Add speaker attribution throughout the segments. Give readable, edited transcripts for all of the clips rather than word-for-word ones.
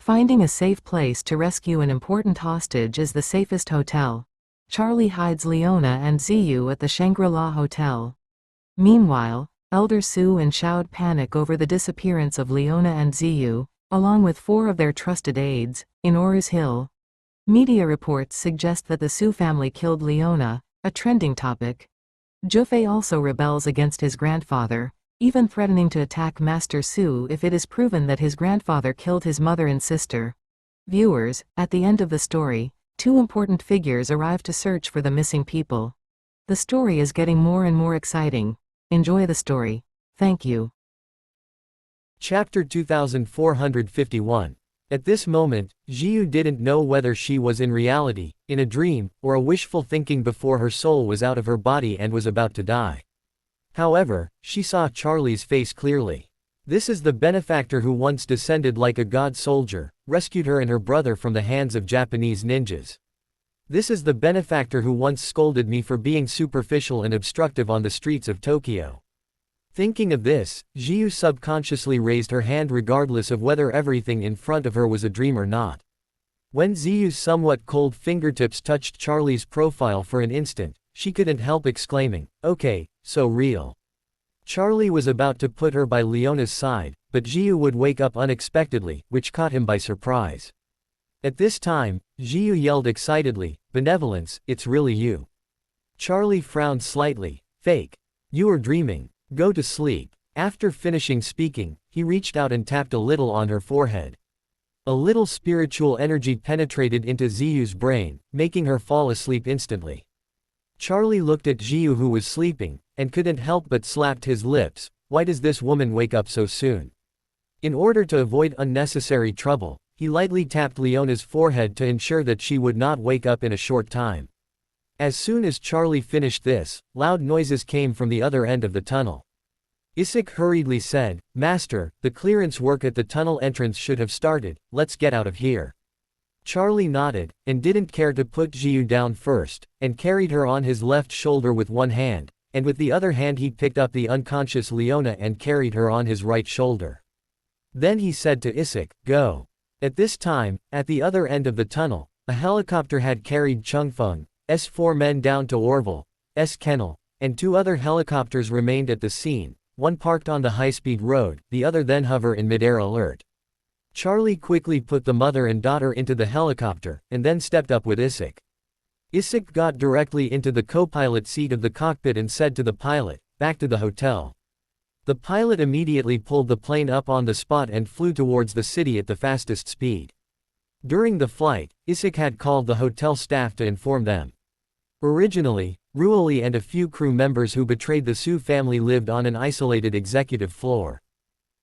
Speaker 1: Finding a safe place to rescue an important hostage is the safest hotel. Charlie hides Liona and Zhiyu at the Shangri-La Hotel. Meanwhile, Elder Su and Shoud panic over the disappearance of Liona and Zhiyu, along with 4 of their trusted aides, in Orus Hill. Media reports suggest that the Su family killed Liona, a trending topic. Jufe also rebels against his grandfather, even threatening to attack Master Su if it is proven that his grandfather killed his mother and sister. Viewers, at the end of the story, 2 important figures arrive to search for the missing people. The story is getting more and more exciting. Enjoy the story. Thank you.
Speaker 2: Chapter 2451. At this moment, Zhiyu didn't know whether she was in reality, in a dream, or a wishful thinking before her soul was out of her body and was about to die. However, she saw Charlie's face clearly. This is the benefactor who once descended like a god soldier, rescued her and her brother from the hands of Japanese ninjas. This is the benefactor who once scolded me for being superficial and obstructive on the streets of Tokyo. Thinking of this, Zhiyu subconsciously raised her hand regardless of whether everything in front of her was a dream or not. When Zhiyu's somewhat cold fingertips touched Charlie's profile for an instant, she couldn't help exclaiming, "Okay, so real." Charlie was about to put her by Leona's side, but Zhiyu would wake up unexpectedly, which caught him by surprise. At this time, Zhiyu yelled excitedly, "Benevolence, it's really you." Charlie frowned slightly, "Fake. You are dreaming. Go to sleep." After finishing speaking, he reached out and tapped a little on her forehead. A little spiritual energy penetrated into Zhiyu's brain, making her fall asleep instantly. Charlie looked at Zhiyu who was sleeping, and couldn't help but slapped his lips. Why does this woman wake up so soon? In order to avoid unnecessary trouble, he lightly tapped Leona's forehead to ensure that she would not wake up in a short time. As soon as Charlie finished this, loud noises came from the other end of the tunnel. Isik hurriedly said, "Master, the clearance work at the tunnel entrance should have started, let's get out of here." Charlie nodded, and didn't care to put Zhiyu down first, and carried her on his left shoulder with one hand, and with the other hand he picked up the unconscious Leona and carried her on his right shoulder. Then he said to Isik, "Go." At this time, at the other end of the tunnel, a helicopter had carried Chengfeng's 4 men down to Orvel's kennel, and 2 other helicopters remained at the scene, one parked on the high-speed road, the other then hover in mid-air alert. Charlie quickly put the mother and daughter into the helicopter, and then stepped up with Isik. Isik got directly into the co-pilot seat of the cockpit and said to the pilot, "Back to the hotel." The pilot immediately pulled the plane up on the spot and flew towards the city at the fastest speed. During the flight, Isik had called the hotel staff to inform them. Originally, Ruoli and a few crew members who betrayed the Su family lived on an isolated executive floor.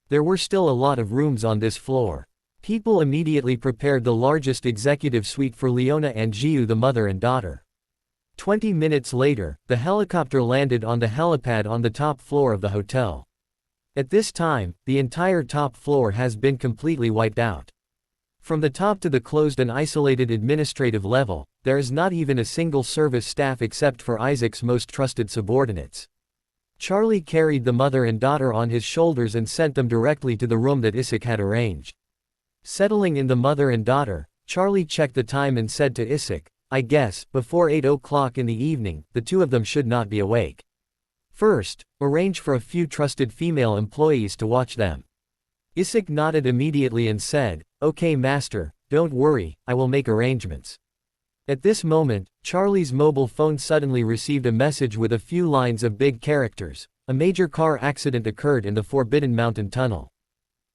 Speaker 2: There were still a lot of rooms on this floor. People immediately prepared the largest executive suite for Liona and Zhiyu, the mother and daughter. 20 minutes later, the helicopter landed on the helipad on the top floor of the hotel. At this time, the entire top floor has been completely wiped out. From the top to the closed and isolated administrative level, there is not even a single service staff except for Isaac's most trusted subordinates. Charlie carried the mother and daughter on his shoulders and sent them directly to the room that Isik had arranged. Settling in the mother and daughter, Charlie checked the time and said to Isik, "I guess, before 8 o'clock in the evening, the 2 of them should not be awake. First, arrange for a few trusted female employees to watch them." Isik nodded immediately and said, "Okay master, don't worry, I will make arrangements." At this moment, Charlie's mobile phone suddenly received a message with a few lines of big characters. A major car accident occurred in the Forbidden Mountain Tunnel.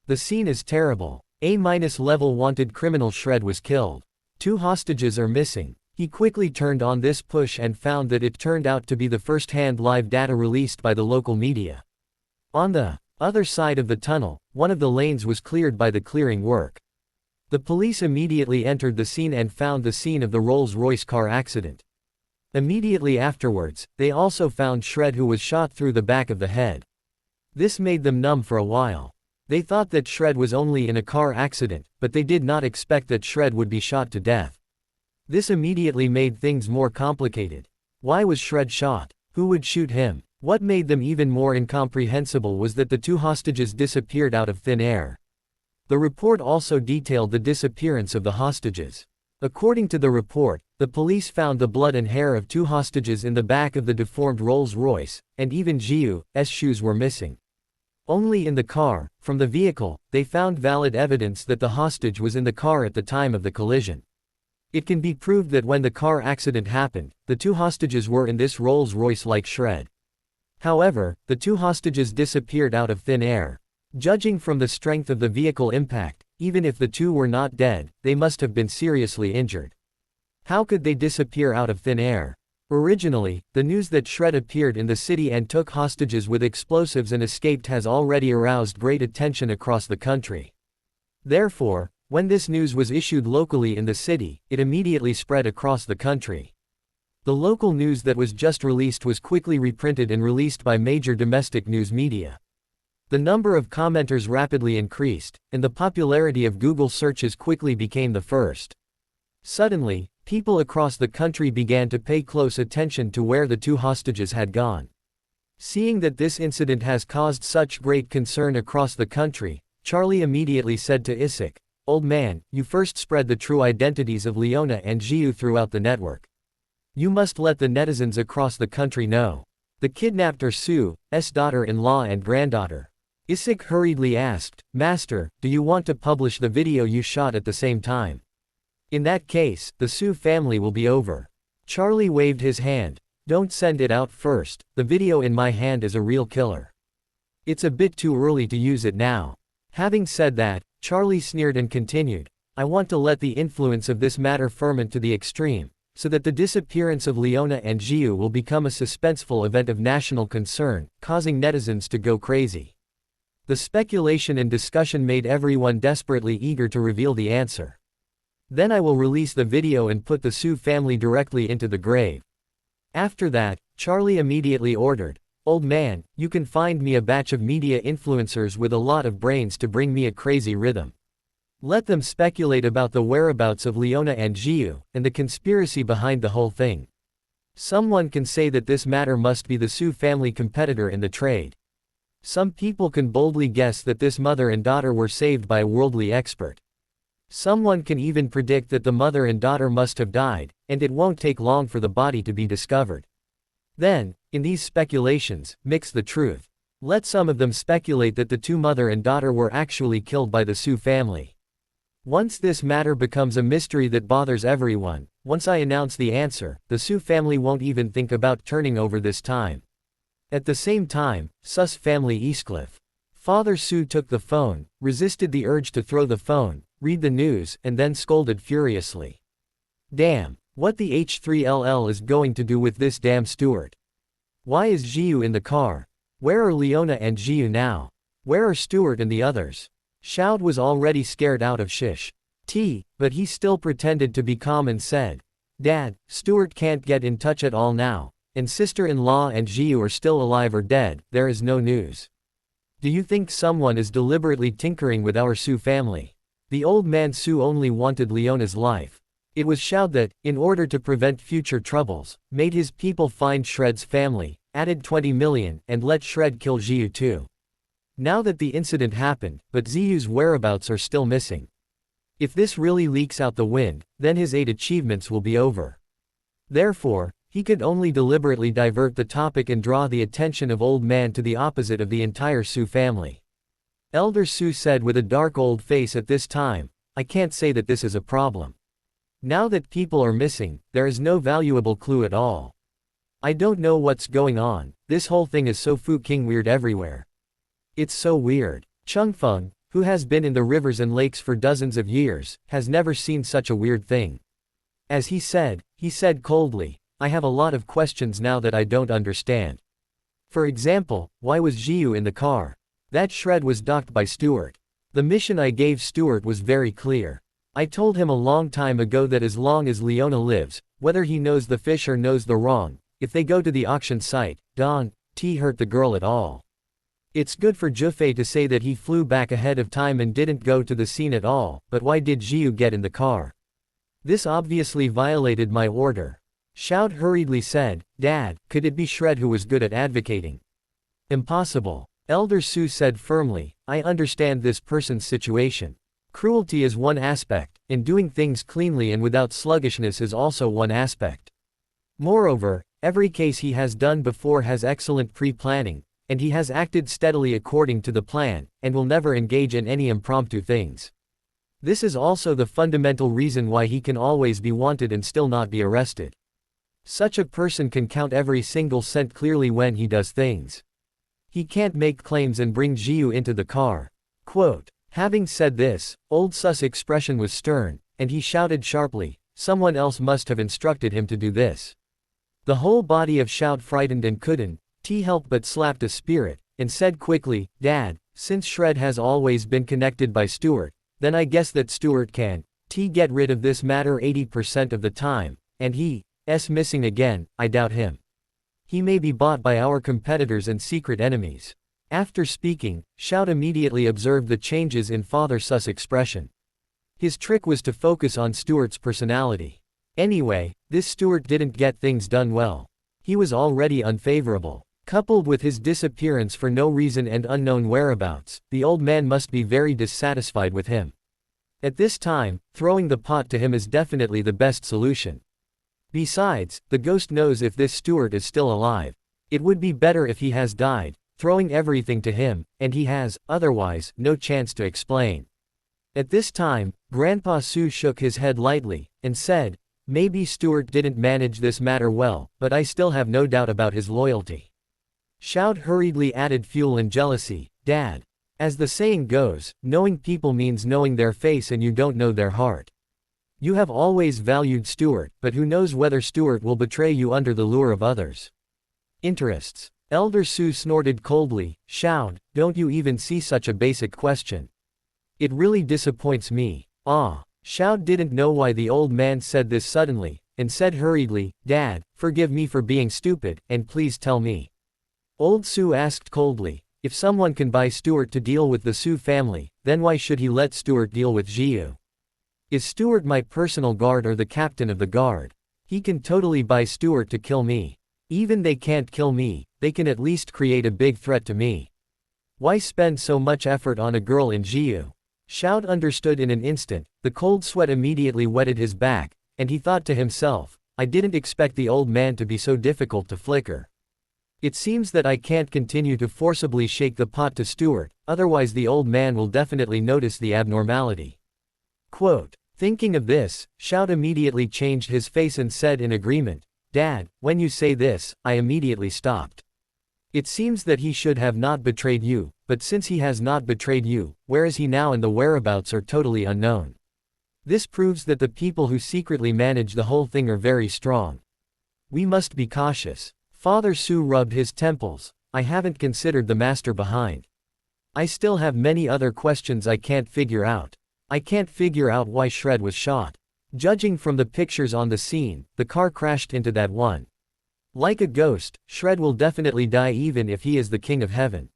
Speaker 2: The scene is terrible. A-level wanted criminal Shred was killed. 2 hostages are missing. He quickly turned on this push and found that it turned out to be the first-hand live data released by the local media. On the other side of the tunnel, one of the lanes was cleared by the clearing work. The police immediately entered the scene and found the scene of the Rolls-Royce car accident. Immediately afterwards, they also found Shred, who was shot through the back of the head. This made them numb for a while. They thought that Shred was only in a car accident, but they did not expect that Shred would be shot to death. This immediately made things more complicated. Why was Shred shot? Who would shoot him? What made them even more incomprehensible was that the 2 hostages disappeared out of thin air. The report also detailed the disappearance of the hostages. According to the report, the police found the blood and hair of 2 hostages in the back of the deformed Rolls-Royce, and even Zhiyu's shoes were missing. Only in the car, from the vehicle, they found valid evidence that the hostage was in the car at the time of the collision. It can be proved that when the car accident happened, the 2 hostages were in this Rolls-Royce-like shred. However, the 2 hostages disappeared out of thin air. Judging from the strength of the vehicle impact, even if the 2 were not dead, they must have been seriously injured. How could they disappear out of thin air? Originally, the news that Shred appeared in the city and took hostages with explosives and escaped has already aroused great attention across the country. Therefore, when this news was issued locally in the city, it immediately spread across the country. The local news that was just released was quickly reprinted and released by major domestic news media. The number of commenters rapidly increased, and the popularity of Google searches quickly became the first. Suddenly, people across the country began to pay close attention to where the 2 hostages had gone. Seeing that this incident has caused such great concern across the country, Charlie immediately said to Isik, "Old man, you first spread the true identities of Liona and Zhiyu throughout the network. You must let the netizens across the country know. The kidnapped are Su's daughter-in-law and granddaughter." Isik hurriedly asked, "Master, do you want to publish the video you shot at the same time? In that case, the Su family will be over." Charlie waved his hand. "Don't send it out first, the video in my hand is a real killer. It's a bit too early to use it now." Having said that, Charlie sneered and continued, "I want to let the influence of this matter ferment to the extreme, so that the disappearance of Liona and Zhiyu will become a suspenseful event of national concern, causing netizens to go crazy." The speculation and discussion made everyone desperately eager to reveal the answer. "Then I will release the video and put the Su family directly into the grave." After that, Charlie immediately ordered, "Old man, you can find me a batch of media influencers with a lot of brains to bring me a crazy rhythm. Let them speculate about the whereabouts of Liona and Zhiyu, and the conspiracy behind the whole thing. Someone can say that this matter must be the Su family competitor in the trade. Some people can boldly guess that this mother and daughter were saved by a worldly expert. Someone can even predict that the mother and daughter must have died, and it won't take long for the body to be discovered. Then, in these speculations, mix the truth. Let some of them speculate that the 2 mother and daughter were actually killed by the Su family. Once this matter becomes a mystery that bothers everyone, once I announce the answer, the Su family won't even think about turning over this time." At the same time, Su's family Eastcliff. Father Su took the phone, resisted the urge to throw the phone, read the news, and then scolded furiously. "Damn, what the H3LL is going to do with this damn Stuart? Why is Zhiyu in the car? Where are Liona and Zhiyu now? Where are Stuart and the others?" Shoud was already scared out of shish. But he still pretended to be calm and said, "Dad, Stuart can't get in touch at all now, and sister-in-law and Zhiyu are still alive or dead, there is no news. Do you think someone is deliberately tinkering with our Su family?" The old man Su only wanted Leona's life. It was Shoud that, in order to prevent future troubles, made his people find Shred's family, added 20 million, and let Shred kill Zhiyu too. Now that the incident happened, but Zhiyu's whereabouts are still missing. If this really leaks out the wind, then his 8 achievements will be over. Therefore, he could only deliberately divert the topic and draw the attention of old man to the opposite of the entire Su family. Elder Su said with a dark old face at this time, "I can't say that this is a problem. Now that people are missing, there is no valuable clue at all. I don't know what's going on, this whole thing is so fucking weird everywhere. It's so weird. Chengfeng, who has been in the rivers and lakes for dozens of years, has never seen such a weird thing." As he said coldly, "I have a lot of questions now that I don't understand. For example, why was Zhiyu in the car? That Shred was docked by Stuart. The mission I gave Stuart was very clear. I told him a long time ago that as long as Leona lives, whether he knows the fish or knows the wrong, if they go to the auction site, don't hurt the girl at all. It's good for Jufe to say that he flew back ahead of time and didn't go to the scene at all, but why did Zhiyu get in the car? This obviously violated my order." Shoud hurriedly said, "Dad, could it be Shred who was good at advocating?" "Impossible." Elder Su said firmly, "I understand this person's situation. Cruelty is one aspect, and doing things cleanly and without sluggishness is also one aspect. Moreover, every case he has done before has excellent pre-planning, and he has acted steadily according to the plan, and will never engage in any impromptu things. This is also the fundamental reason why he can always be wanted and still not be arrested. Such a person can count every single cent clearly when he does things. He can't make claims and bring Zhiyu into the car. Quote, having said this, old Su's expression was stern, and he shouted sharply, someone else must have instructed him to do this. The whole body of Shout frightened and couldn't help but slapped a spirit, and said quickly, Dad, since Shred has always been connected by Stuart, then I guess that Stuart can get rid of this matter 80% of the time, and he's missing again, I doubt him. He may be bought by our competitors and secret enemies. After speaking, Shout immediately observed the changes in Father Su's expression. His trick was to focus on Stuart's personality. Anyway, this Stuart didn't get things done well. He was already unfavorable. Coupled with his disappearance for no reason and unknown whereabouts, the old man must be very dissatisfied with him. At this time, throwing the pot to him is definitely the best solution. Besides, the ghost knows if this Stuart is still alive. It would be better if he has died, throwing everything to him, and he has, otherwise, no chance to explain. At this time, Grandpa Su shook his head lightly, and said, maybe Stuart didn't manage this matter well, but I still have no doubt about his loyalty. Shout hurriedly added fuel and jealousy, Dad. As the saying goes, knowing people means knowing their face and you don't know their heart. You have always valued Stuart, but who knows whether Stuart will betray you under the lure of others' interests. Elder Su snorted coldly, Shout, don't you even see such a basic question? It really disappoints me. Shout didn't know why the old man said this suddenly, and said hurriedly, Dad, forgive me for being stupid, and please tell me. Old Su asked coldly, if someone can buy Stuart to deal with the Su family, then why should he let Stuart deal with Zhiyu? Is Stuart my personal guard or the captain of the guard? He can totally buy Stuart to kill me. Even they can't kill me, they can at least create a big threat to me. Why spend so much effort on a girl in Zhiyu? Shout understood in an instant, the cold sweat immediately wetted his back, and he thought to himself, I didn't expect the old man to be so difficult to flicker. It seems that I can't continue to forcibly shake the pot to Stuart, otherwise the old man will definitely notice the abnormality. Quote, thinking of this, Shout immediately changed his face and said in agreement, Dad, when you say this, I immediately stopped. It seems that he should have not betrayed you, but since he has not betrayed you, where is he now and the whereabouts are totally unknown. This proves that the people who secretly manage the whole thing are very strong. We must be cautious. Father Su rubbed his temples, I haven't considered the master behind. I still have many other questions I can't figure out. I can't figure out why Shred was shot. Judging from the pictures on the scene, the car crashed into that one. Like a ghost, Shred will definitely die even if he is the king of heaven.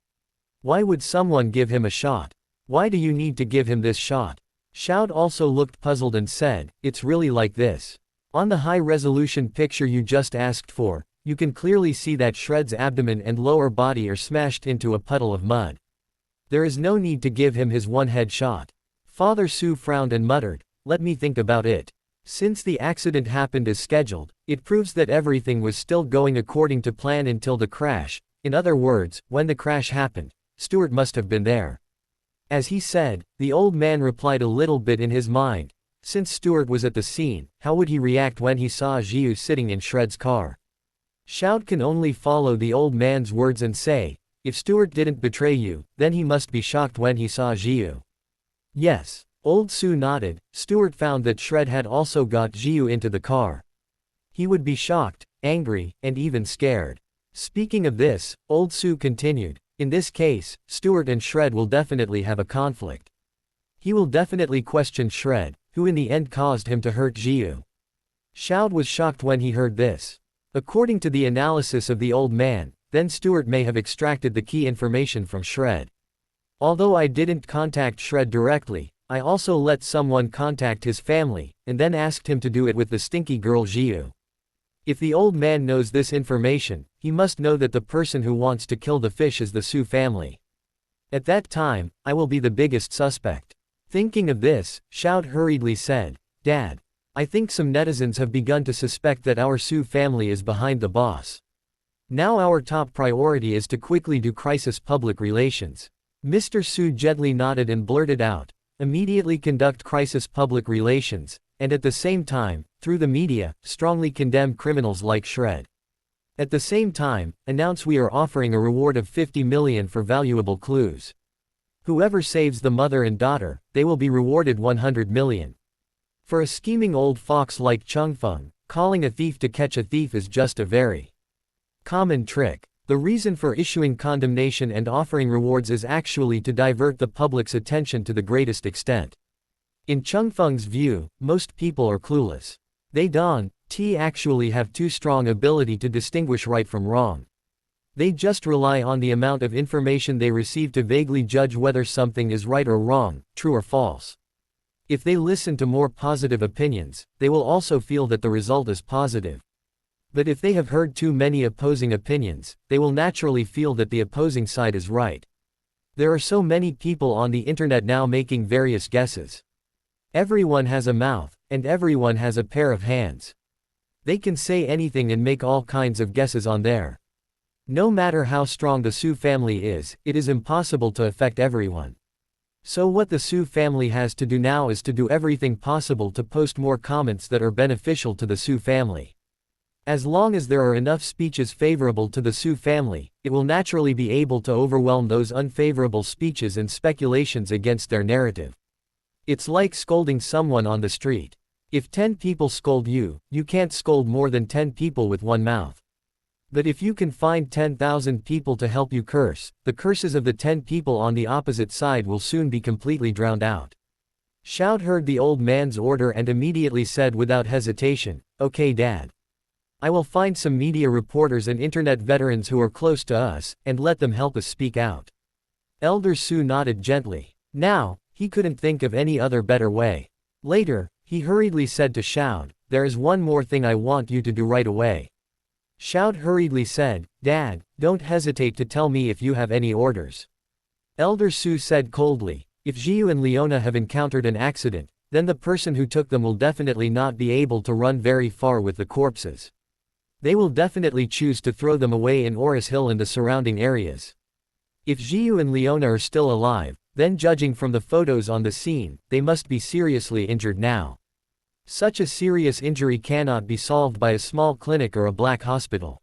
Speaker 2: Why would someone give him a shot? Why do you need to give him this shot? Shout also looked puzzled and said, it's really like this. On the high-resolution picture you just asked for, you can clearly see that Shred's abdomen and lower body are smashed into a puddle of mud. There is no need to give him his one-head shot. Father Su frowned and muttered, let me think about it. Since the accident happened as scheduled, it proves that everything was still going according to plan until the crash. In other words, when the crash happened, Stuart must have been there. As he said, the old man replied a little bit in his mind. Since Stuart was at the scene, how would he react when he saw Zhiyu sitting in Shred's car? Shout can only follow the old man's words and say, if Stuart didn't betray you, then he must be shocked when he saw Zhiyu. Yes. Old Su nodded. Stuart found that Shred had also got Zhiyu into the car. He would be shocked, angry, and even scared. Speaking of this, Old Su continued, in this case, Stuart and Shred will definitely have a conflict. He will definitely question Shred, who in the end caused him to hurt Zhiyu. Shout was shocked when he heard this. According to the analysis of the old man, then Stuart may have extracted the key information from Shred. Although I didn't contact Shred directly, I also let someone contact his family, and then asked him to do it with the stinky girl Zhiyu. If the old man knows this information, he must know that the person who wants to kill the fish is the Su family. At that time, I will be the biggest suspect. Thinking of this, Shout hurriedly said, "Dad. I think some netizens have begun to suspect that our Su family is behind the boss. Now our top priority is to quickly do crisis public relations." Mr. Su gently nodded and blurted out, "Immediately conduct crisis public relations, and at the same time, through the media, strongly condemn criminals like Shred. At the same time, announce we are offering a reward of 50 million for valuable clues. Whoever saves the mother and daughter, they will be rewarded 100 million. For a scheming old fox like Chengfeng, calling a thief to catch a thief is just a very common trick. The reason for issuing condemnation and offering rewards is actually to divert the public's attention to the greatest extent. In Chengfeng's view, most people are clueless. They don't actually have too strong ability to distinguish right from wrong. They just rely on the amount of information they receive to vaguely judge whether something is right or wrong, true or false. If they listen to more positive opinions, they will also feel that the result is positive. But if they have heard too many opposing opinions, they will naturally feel that the opposing side is right. There are so many people on the internet now making various guesses. Everyone has a mouth, and everyone has a pair of hands. They can say anything and make all kinds of guesses on there. No matter how strong the Su family is, it is impossible to affect everyone. So what the Su family has to do now is to do everything possible to post more comments that are beneficial to the Su family. As long as there are enough speeches favorable to the Su family, it will naturally be able to overwhelm those unfavorable speeches and speculations against their narrative. It's like scolding someone on the street. If 10 people scold you, you can't scold more than 10 people with one mouth. But if you can find 10,000 people to help you curse, the curses of the 10 people on the opposite side will soon be completely drowned out. Shout heard the old man's order and immediately said without hesitation, "Okay, Dad. I will find some media reporters and internet veterans who are close to us, and let them help us speak out." Elder Su nodded gently. Now, he couldn't think of any other better way. Later, he hurriedly said to Shout, "There is one more thing I want you to do right away." Shout hurriedly said, "Dad, don't hesitate to tell me if you have any orders." Elder Su said coldly, "If Zhiyu and Liona have encountered an accident, then the person who took them will definitely not be able to run very far with the corpses. They will definitely choose to throw them away in Orus Hill and the surrounding areas. If Zhiyu and Liona are still alive, then judging from the photos on the scene, they must be seriously injured now. Such a serious injury cannot be solved by a small clinic or a black hospital.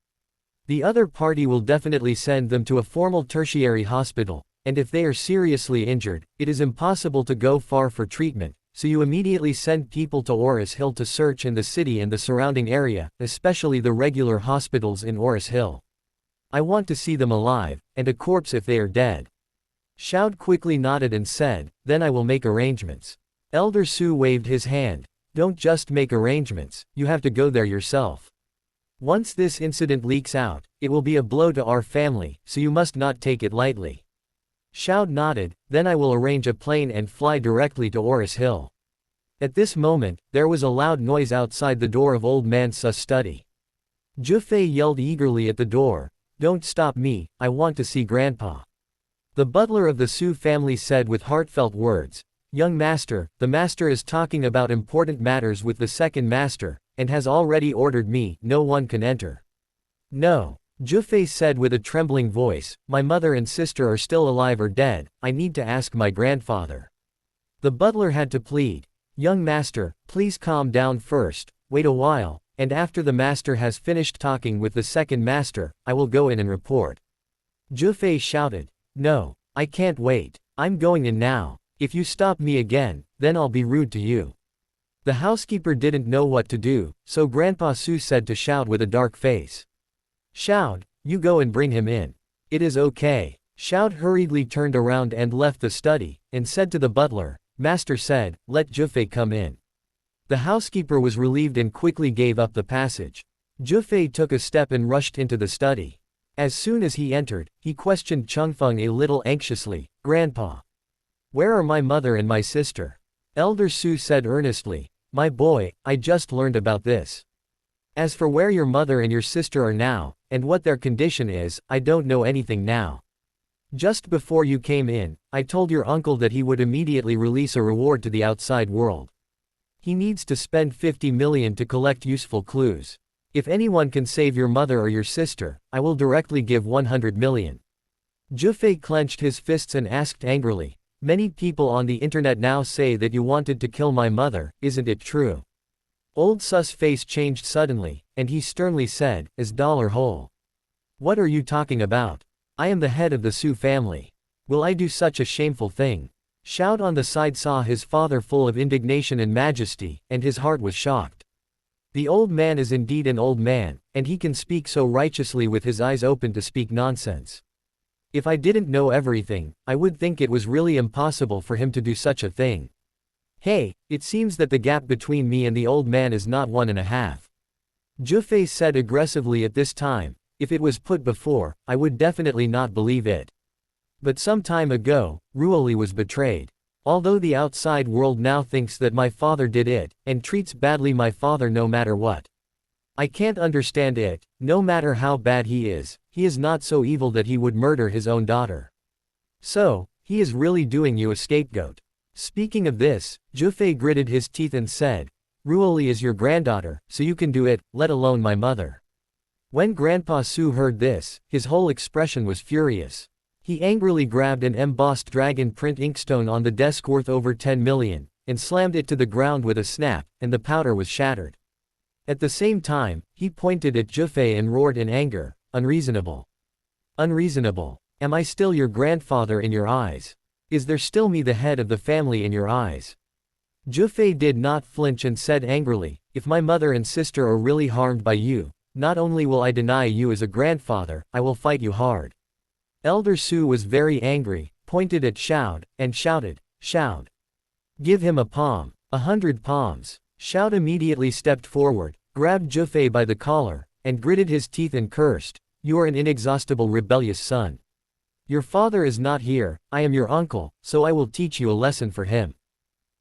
Speaker 2: The other party will definitely send them to a formal tertiary hospital, and if they are seriously injured, it is impossible to go far for treatment, so you immediately send people to Orus Hill to search in the city and the surrounding area, especially the regular hospitals in Orus Hill. I want to see them alive, and a corpse if they are dead." Shout quickly nodded and said, "Then I will make arrangements." Elder Su waved his hand. "Don't just make arrangements, you have to go there yourself. Once this incident leaks out, it will be a blow to our family, so you must not take it lightly." Shout nodded, "Then I will arrange a plane and fly directly to Orus Hill." At this moment, there was a loud noise outside the door of Old Man Su's study. Jufe yelled eagerly at the door, "Don't stop me, I want to see Grandpa." The butler of the Su family said with heartfelt words, "Young master, the master is talking about important matters with the second master, and has already ordered me, no one can enter." "No," Jufe said with a trembling voice, "my mother and sister are still alive or dead, I need to ask my grandfather." The butler had to plead, "Young master, please calm down first, wait a while, and after the master has finished talking with the second master, I will go in and report." Jufe shouted, "No, I can't wait, I'm going in now. If you stop me again, then I'll be rude to you." The housekeeper didn't know what to do, so Grandpa Su said to Shout with a dark face, "Shout, you go and bring him in." "It is okay." Shout hurriedly turned around and left the study, and said to the butler, "Master said, let Jufe come in." The housekeeper was relieved and quickly gave up the passage. Jufe took a step and rushed into the study. As soon as he entered, he questioned Chengfeng a little anxiously, "Grandpa, where are my mother and my sister?" Elder Su said earnestly, "My boy, I just learned about this. As for where your mother and your sister are now, and what their condition is, I don't know anything now. Just before you came in, I told your uncle that he would immediately release a reward to the outside world. He needs to spend 50 million to collect useful clues. If anyone can save your mother or your sister, I will directly give 100 million. Jufe clenched his fists and asked angrily, "Many people on the internet now say that you wanted to kill my mother, isn't it true?" Old Sus' face changed suddenly, and he sternly said, "As dollar hole. What are you talking about? I am the head of the Su family. Will I do such a shameful thing?" Shout on the side saw his father full of indignation and majesty, and his heart was shocked. The old man is indeed an old man, and he can speak so righteously with his eyes open to speak nonsense. If I didn't know everything, I would think it was really impossible for him to do such a thing. Hey, it seems that the gap between me and the old man is not 1.5. Jufe said aggressively at this time. If it was put before, I would definitely not believe it. But some time ago, Ruoli was betrayed. Although the outside world now thinks that my father did it, and treats badly my father no matter what. I can't understand it. No matter how bad he is not so evil that he would murder his own daughter. So, he is really doing you a scapegoat. Speaking of this, Jufe gritted his teeth and said, "Ruoli is your granddaughter, so you can do it, let alone my mother." When Grandpa Su heard this, his whole expression was furious. He angrily grabbed an embossed dragon print inkstone on the desk worth over 10 million, and slammed it to the ground with a snap, and the powder was shattered. At the same time, he pointed at Jufe and roared in anger, "Unreasonable. Unreasonable. Am I still your grandfather in your eyes? Is there still me the head of the family in your eyes?" Jufe did not flinch and said angrily, "If my mother and sister are really harmed by you, not only will I deny you as a grandfather, I will fight you hard." Elder Su was very angry, pointed at Shoud, and shouted, "Shoud! Give him a palm, 100 palms." Shoud immediately stepped forward, grabbed Jufe by the collar, and gritted his teeth and cursed, "You are an inexhaustible rebellious son. Your father is not here, I am your uncle, so I will teach you a lesson for him."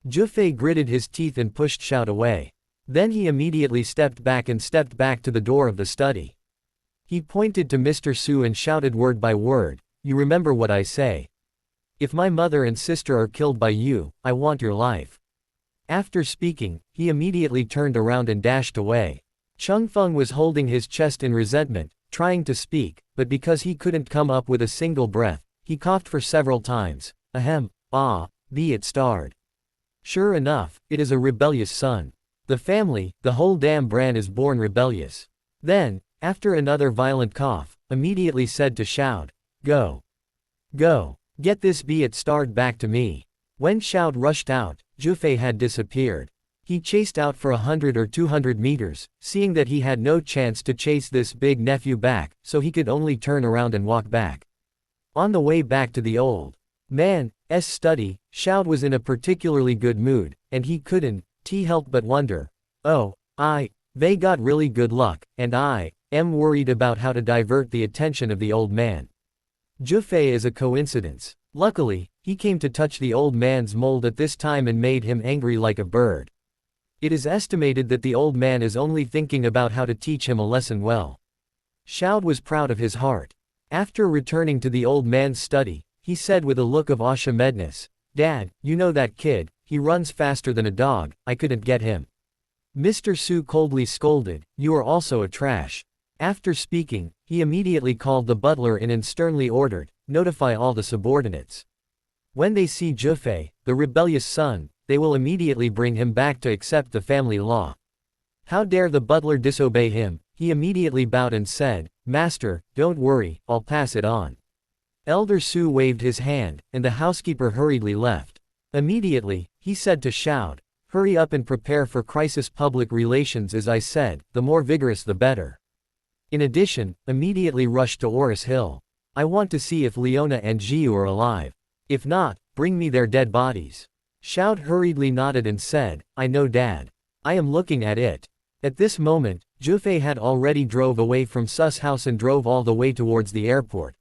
Speaker 2: Jufe gritted his teeth and pushed Shoud away. Then he immediately stepped back to the door of the study. He pointed to Mr. Su and shouted word by word, "You remember what I say. If my mother and sister are killed by you, I want your life." After speaking, he immediately turned around and dashed away. Chengfeng was holding his chest in resentment, trying to speak, but because he couldn't come up with a single breath, he coughed for several times. Ahem, it starred. Sure enough, it is a rebellious son. The family, the whole damn brand is born rebellious. Then, after another violent cough, immediately said to Shoud, "Go. Go. Get this starred back to me." When Shoud rushed out, Jufe had disappeared. He chased out for 100 or 200 meters, seeing that he had no chance to chase this big nephew back, so he could only turn around and walk back. On the way back to the old man's study, Shoud was in a particularly good mood, and he couldn't help but wonder, they got really good luck, and I am worried about how to divert the attention of the old man. Jufe is a coincidence. Luckily, he came to touch the old man's mold at this time and made him angry like a bird. It is estimated that the old man is only thinking about how to teach him a lesson well. Shoud was proud of his heart. After returning to the old man's study, he said with a look of Ashimedness, "Dad, you know that kid, he runs faster than a dog, I couldn't get him." Mr. Su coldly scolded, "You are also a trash." After speaking, he immediately called the butler in and sternly ordered, "Notify all the subordinates. When they see Jufe, the rebellious son, they will immediately bring him back to accept the family law." How dare the butler disobey him? He immediately bowed and said, "Master, don't worry, I'll pass it on." Elder Su waved his hand, and the housekeeper hurriedly left. Immediately, he said to Shoud, "Hurry up and prepare for crisis public relations as I said, the more vigorous the better. In addition, immediately rush to Orus Hill. I want to see if Liona and Zhiyu are alive. If not, bring me their dead bodies." Shoud hurriedly nodded and said, "I know Dad. I am looking at it." At this moment, Jufe had already drove away from Su's house and drove all the way towards the airport.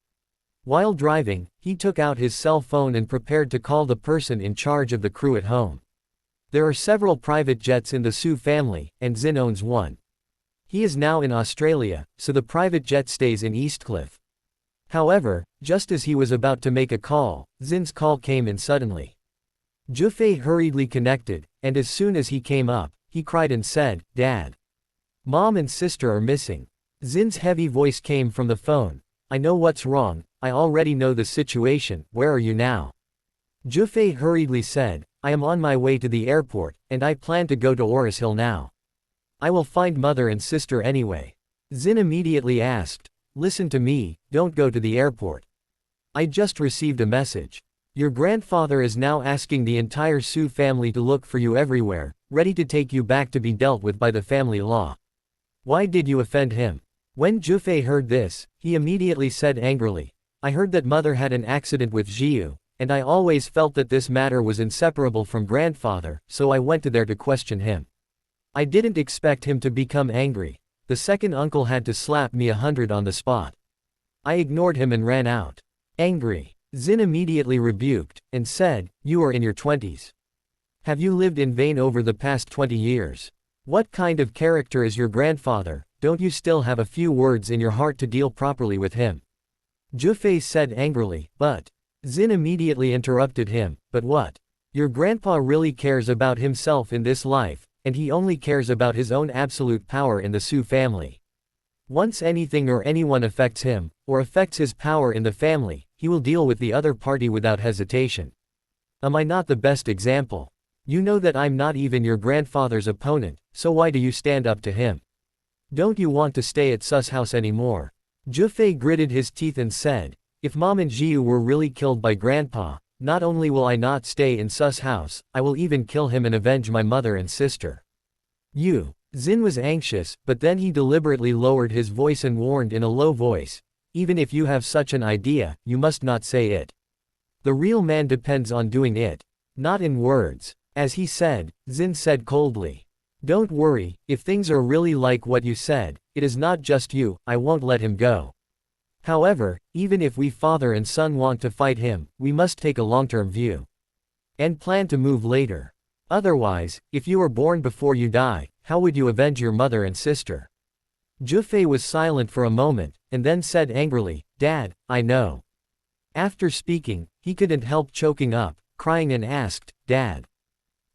Speaker 2: While driving, he took out his cell phone and prepared to call the person in charge of the crew at home. There are several private jets in the Su family, and Zin owns one. He is now in Australia, so the private jet stays in Eastcliff. However, just as he was about to make a call, Zin's call came in suddenly. Jufe hurriedly connected, and as soon as he came up, he cried and said, "Dad. Mom and sister are missing." Zin's heavy voice came from the phone. "I know what's wrong, I already know the situation, where are you now?" Jufe hurriedly said, "I am on my way to the airport, and I plan to go to Orus Hill now. I will find mother and sister anyway." Zin immediately asked, "Listen to me, don't go to the airport. I just received a message. Your grandfather is now asking the entire Su family to look for you everywhere, ready to take you back to be dealt with by the family law. Why did you offend him?" When Jufe heard this, he immediately said angrily, "I heard that mother had an accident with Zhiyu, and I always felt that this matter was inseparable from grandfather, so I went to there to question him. I didn't expect him to become angry. The second uncle had to slap me 100 on the spot. I ignored him and ran out." Angry, Zin immediately rebuked, and said, "You are in your 20s. Have you lived in vain over the past 20 years? What kind of character is your grandfather? Don't you still have a few words in your heart to deal properly with him?" Jufe said angrily, "But..." Zin immediately interrupted him, "But what? Your grandpa really cares about himself in this life, and he only cares about his own absolute power in the Su family. Once anything or anyone affects him, or affects his power in the family, he will deal with the other party without hesitation. Am I not the best example? You know that I'm not even your grandfather's opponent, so why do you stand up to him? Don't you want to stay at Su's house anymore?" Jufe gritted his teeth and said, "If Mom and Zhiyu were really killed by Grandpa, not only will I not stay in Su's house, I will even kill him and avenge my mother and sister." "You." Zin was anxious, but then he deliberately lowered his voice and warned in a low voice, "Even if you have such an idea, you must not say it. The real man depends on doing it, not in words." As he said, Zin said coldly, "Don't worry, if things are really like what you said, it is not just you, I won't let him go. However, even if we father and son want to fight him, we must take a long-term view. And plan to move later. Otherwise, if you were born before you die, how would you avenge your mother and sister?" Jufe was silent for a moment, and then said angrily, "Dad, I know." After speaking, he couldn't help choking up, crying and asked, "Dad.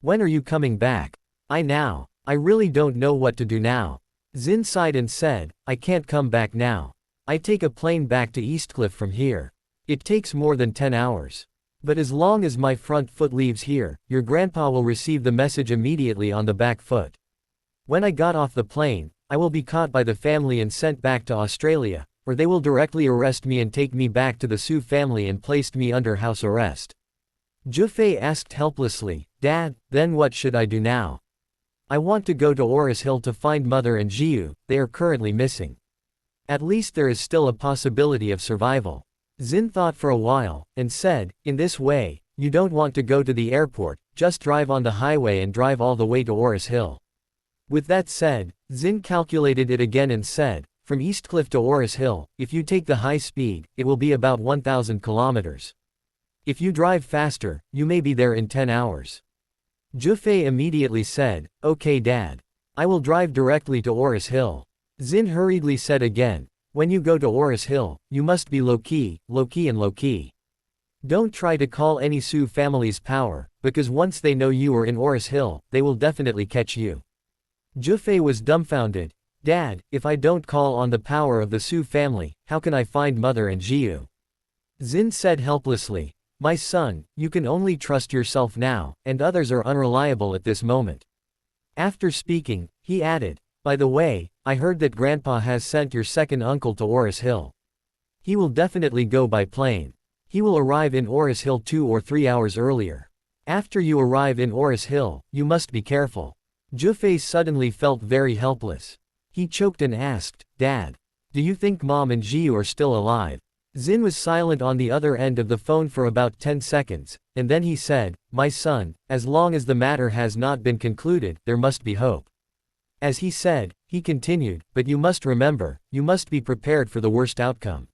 Speaker 2: When are you coming back?" I really don't know what to do now." Zin sighed and said, "I can't come back now. I take a plane back to Eastcliff from here. It takes more than 10 hours. But as long as my front foot leaves here, your grandpa will receive the message immediately on the back foot. When I got off the plane, I will be caught by the family and sent back to Australia, or they will directly arrest me and take me back to the Su family and placed me under house arrest." Jufe asked helplessly, "Dad, then what should I do now? I want to go to Orus Hill to find mother and Zhiyu, they are currently missing. At least there is still a possibility of survival." Zin thought for a while, and said, "In this way, you don't want to go to the airport, just drive on the highway and drive all the way to Orus Hill." With that said, Zin calculated it again and said, "From Eastcliff to Orus Hill, if you take the high speed, it will be about 1,000 kilometers. If you drive faster, you may be there in 10 hours. Jufe immediately said, "Okay Dad. I will drive directly to Orus Hill." Zin hurriedly said again, "When you go to Orus Hill, you must be low-key and low-key. Don't try to call any Su family's power, because once they know you are in Orus Hill, they will definitely catch you." Jufe was dumbfounded. "Dad, if I don't call on the power of the Su family, how can I find mother and Zhiyu?" Zin said helplessly, "My son, you can only trust yourself now, and others are unreliable at this moment." After speaking, he added, "By the way, I heard that Grandpa has sent your second uncle to Orus Hill. He will definitely go by plane. He will arrive in Orus Hill 2 or 3 hours earlier. After you arrive in Orus Hill, you must be careful." Jufe suddenly felt very helpless. He choked and asked, "Dad. Do you think Mom and Zhiyu are still alive?" Zin was silent on the other end of the phone for about 10 seconds, and then he said, "My son, as long as the matter has not been concluded, there must be hope." As he said, he continued, "But you must remember, you must be prepared for the worst outcome."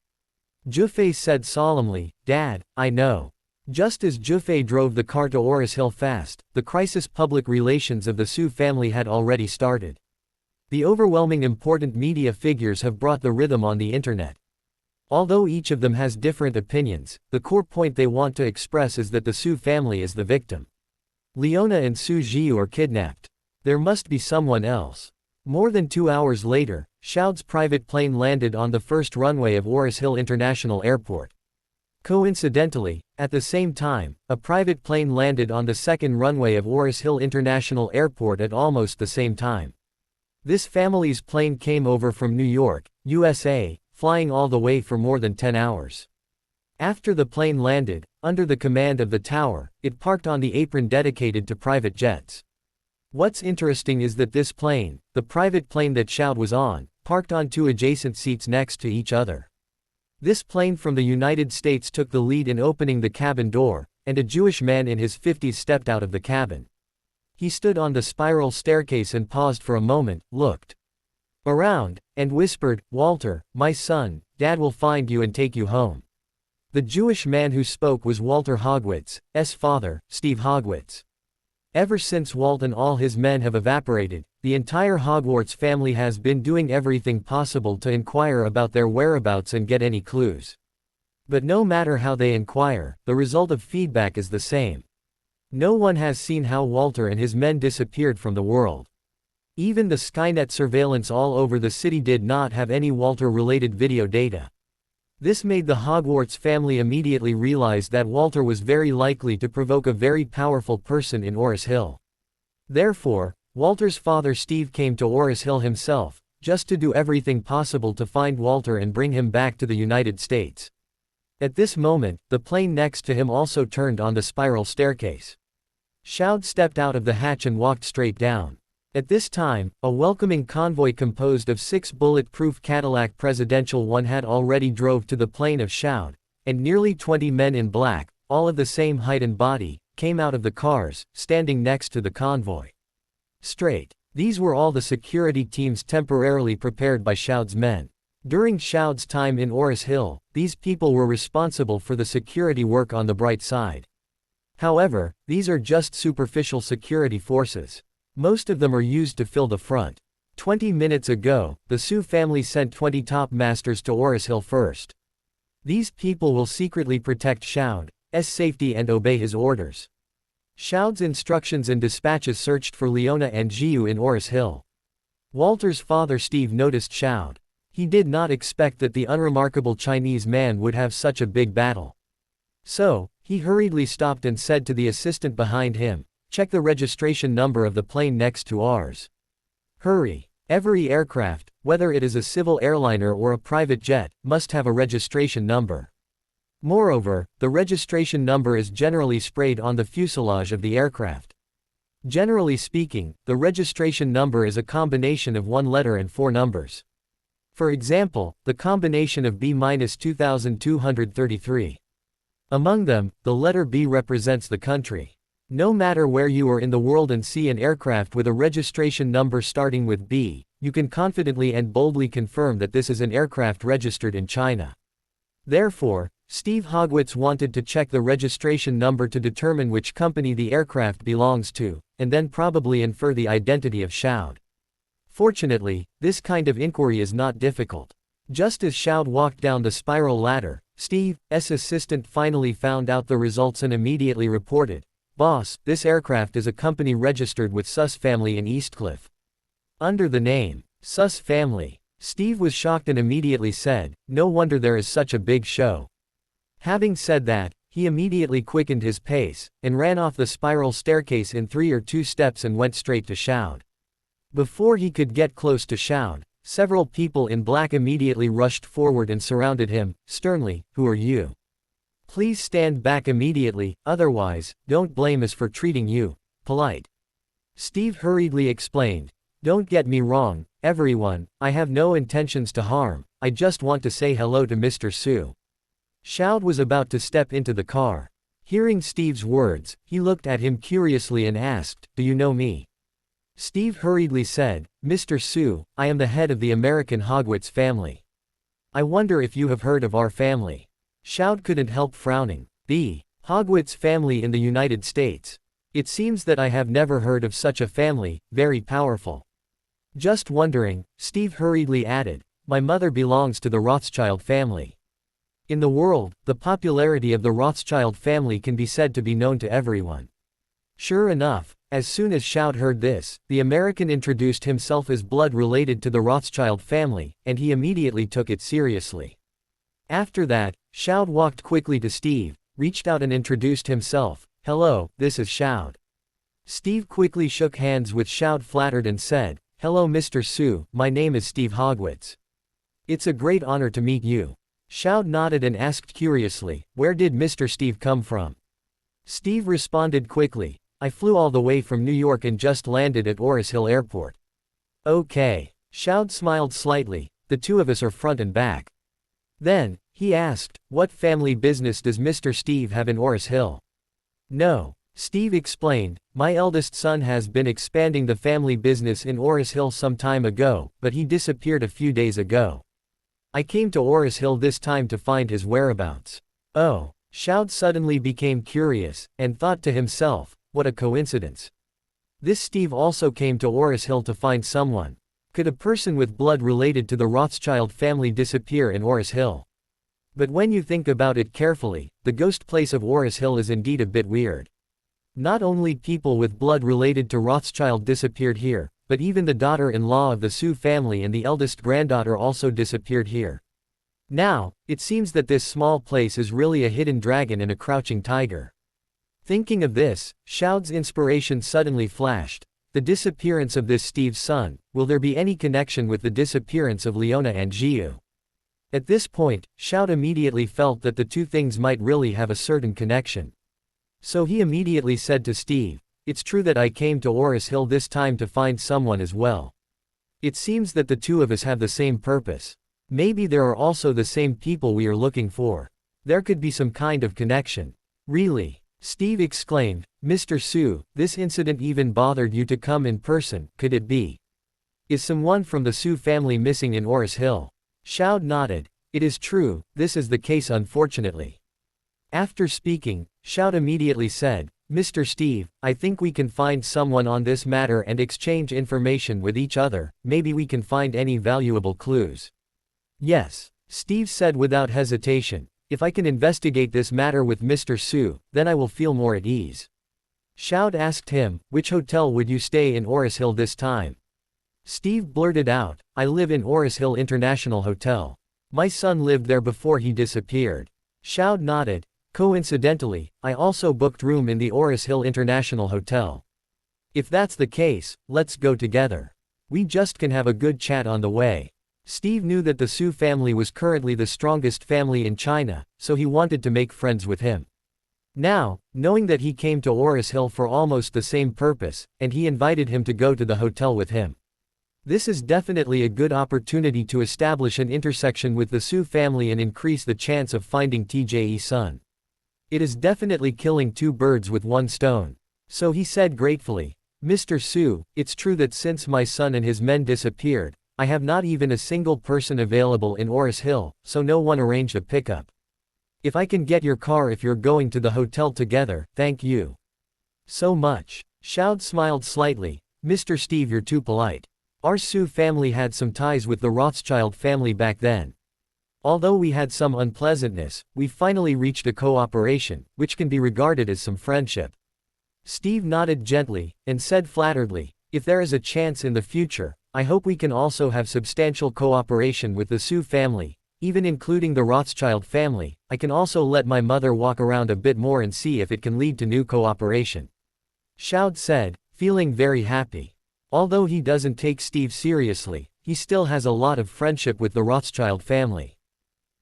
Speaker 2: Jufe said solemnly, "Dad, I know." Just as Jufe drove the car to Orus Hill fast, the crisis public relations of the Su family had already started. The overwhelming important media figures have brought the rhythm on the internet. Although each of them has different opinions, the core point they want to express is that the Su family is the victim. Liona and Zhiyu are kidnapped. There must be someone else. More than 2 hours later, Xiao's private plane landed on the first runway of Orus Hill International Airport. Coincidentally, at the same time, a private plane landed on the second runway of Orus Hill International Airport at almost the same time. This family's plane came over from New York, USA, flying all the way for more than 10 hours. After the plane landed, under the command of the tower, it parked on the apron dedicated to private jets. What's interesting is that this plane, the private plane that Xiao was on, parked on 2 adjacent seats next to each other. This plane from the United States took the lead in opening the cabin door, and a Jewish man in his 50s stepped out of the cabin. He stood on the spiral staircase and paused for a moment, looked around, and whispered, "Walter, my son, Dad will find you and take you home." The Jewish man who spoke was Walter Hogwitz's father, Steve Hogwitz. Ever since Walt and all his men have evaporated, the entire Hogwarts family has been doing everything possible to inquire about their whereabouts and get any clues. But no matter how they inquire, the result of feedback is the same. No one has seen how Walter and his men disappeared from the world. Even the Skynet surveillance all over the city did not have any Walter-related video data. This made the Hogwarts family immediately realize that Walter was very likely to provoke a very powerful person in Orus Hill. Therefore, Walter's father Steve came to Orus Hill himself, just to do everything possible to find Walter and bring him back to the United States. At this moment, the plane next to him also turned on the spiral staircase. Xiao stepped out of the hatch and walked straight down. At this time, a welcoming convoy composed of 6 bulletproof Cadillac Presidential One had already drove to the plane of Xiao, and nearly 20 men in black, all of the same height and body, came out of the cars, standing next to the convoy. Straight. These were all the security teams temporarily prepared by Xiao's men. During Xiao's time in Orus Hill, these people were responsible for the security work on the bright side. However, these are just superficial security forces. Most of them are used to fill the front. 20 minutes ago, the Su family sent 20 top masters to Orus Hill first. These people will secretly protect Xiao's safety and obey his orders. Xiao's instructions and dispatches searched for Liona and Zhiyu in Orus Hill. Walter's father Steve noticed Xiao. He did not expect that the unremarkable Chinese man would have such a big battle. So, he hurriedly stopped and said to the assistant behind him, "Check the registration number of the plane next to ours. Hurry. Every aircraft, whether it is a civil airliner or a private jet, must have a registration number. Moreover, the registration number is generally sprayed on the fuselage of the aircraft. Generally speaking, the registration number is a combination of 1 letter and 4 numbers. For example, the combination of B-2233. Among them, the letter B represents the country. No matter where you are in the world and see an aircraft with a registration number starting with B, you can confidently and boldly confirm that this is an aircraft registered in China." Therefore, Steve Hogwitz wanted to check the registration number to determine which company the aircraft belongs to, and then probably infer the identity of Xiao. Fortunately, this kind of inquiry is not difficult. Just as Xiao walked down the spiral ladder, Steve's assistant finally found out the results and immediately reported, "Boss, this aircraft is a company registered with Sus family in Eastcliff." Under the name, Sus family, Steve was shocked and immediately said, "No wonder there is such a big show." Having said that, he immediately quickened his pace, and ran off the spiral staircase in 3 or 2 steps and went straight to Xiao. Before he could get close to Xiao, several people in black immediately rushed forward and surrounded him, sternly, "Who are you? Please stand back immediately, otherwise, don't blame us for treating you polite." Steve hurriedly explained, "Don't get me wrong, everyone, I have no intentions to harm, I just want to say hello to Mr. Su." Xiao was about to step into the car. Hearing Steve's words, he looked at him curiously and asked, "Do you know me?" Steve hurriedly said, "Mr. Su, I am the head of the American Hogwitz family. I wonder if you have heard of our family." Xiao couldn't help frowning. "The Hogwitz family in the United States. It seems that I have never heard of such a family, very powerful." Just wondering, Steve hurriedly added, "My mother belongs to the Rothschild family. In the world, the popularity of the Rothschild family can be said to be known to everyone. Sure enough, as soon as Shout heard this, the American introduced himself as blood related to the Rothschild family, and he immediately took it seriously. After that, Shout walked quickly to Steve, reached out and introduced himself. "Hello, this is Shout." Steve quickly shook hands with Shout, flattered, and said, "Hello Mr. Su, my name is Steve Hogwitz. It's a great honor to meet you." Shout nodded and asked curiously, "Where did Mr. Steve come from?" Steve responded quickly, "I flew all the way from New York and just landed at Orus Hill Airport." "Okay." Shout smiled slightly, "The two of us are front and back." Then, he asked, "What family business does Mr. Steve have in Orus Hill?" "No," Steve explained, "my eldest son has been expanding the family business in Orus Hill some time ago, but he disappeared a few days ago. I came to Orus Hill this time to find his whereabouts." "Oh." Shout suddenly became curious, and thought to himself, what a coincidence. This Steve also came to Orus Hill to find someone. Could a person with blood related to the Rothschild family disappear in Orus Hill? But when you think about it carefully, the ghost place of Orus Hill is indeed a bit weird. Not only people with blood related to Rothschild disappeared here, but even the daughter-in-law of the Su family and the eldest granddaughter also disappeared here. Now, it seems that this small place is really a hidden dragon and a crouching tiger. Thinking of this, Shout's inspiration suddenly flashed. The disappearance of this Steve's son, will there be any connection with the disappearance of Liona and Zhiyu? At this point, Shout immediately felt that the two things might really have a certain connection. So he immediately said to Steve, "It's true that I came to Orus Hill this time to find someone as well. It seems that the two of us have the same purpose. Maybe there are also the same people we are looking for. There could be some kind of connection." "Really?" Steve exclaimed, "Mr. Su, this incident even bothered you to come in person, could it be? Is someone from the Su family missing in Orus Hill?" Shout nodded. "It is true, this is the case unfortunately." After speaking, Shout immediately said, "Mr. Steve, I think we can find someone on this matter and exchange information with each other, maybe we can find any valuable clues." "Yes," Steve said without hesitation, "if I can investigate this matter with Mr. Su, then I will feel more at ease." Shout asked him, "Which hotel would you stay in Orus Hill this time?" Steve blurted out, "I live in Orus Hill International Hotel. My son lived there before he disappeared." Shout nodded. "Coincidentally, I also booked room in the Orus Hill International Hotel. If that's the case, let's go together. We just can have a good chat on the way." Steve knew that the Su family was currently the strongest family in China, so he wanted to make friends with him. Now, knowing that he came to Orus Hill for almost the same purpose, and he invited him to go to the hotel with him. This is definitely a good opportunity to establish an intersection with the Su family and increase the chance of finding TJ's son. It is definitely killing two birds with one stone. So he said gratefully, "Mr. Su, it's true that since my son and his men disappeared, I have not even a single person available in Orus Hill, so no one arranged a pickup. If I can get your car if you're going to the hotel together, thank you so much." Shout smiled slightly, "Mr. Steve, you're too polite. Our Su family had some ties with the Rothschild family back then. Although we had some unpleasantness, we finally reached a cooperation, which can be regarded as some friendship." Steve nodded gently, and said flatteredly, "If there is a chance in the future, I hope we can also have substantial cooperation with the Su family, even including the Rothschild family. I can also let my mother walk around a bit more and see if it can lead to new cooperation." Shout said, feeling very happy. Although he doesn't take Steve seriously, he still has a lot of friendship with the Rothschild family.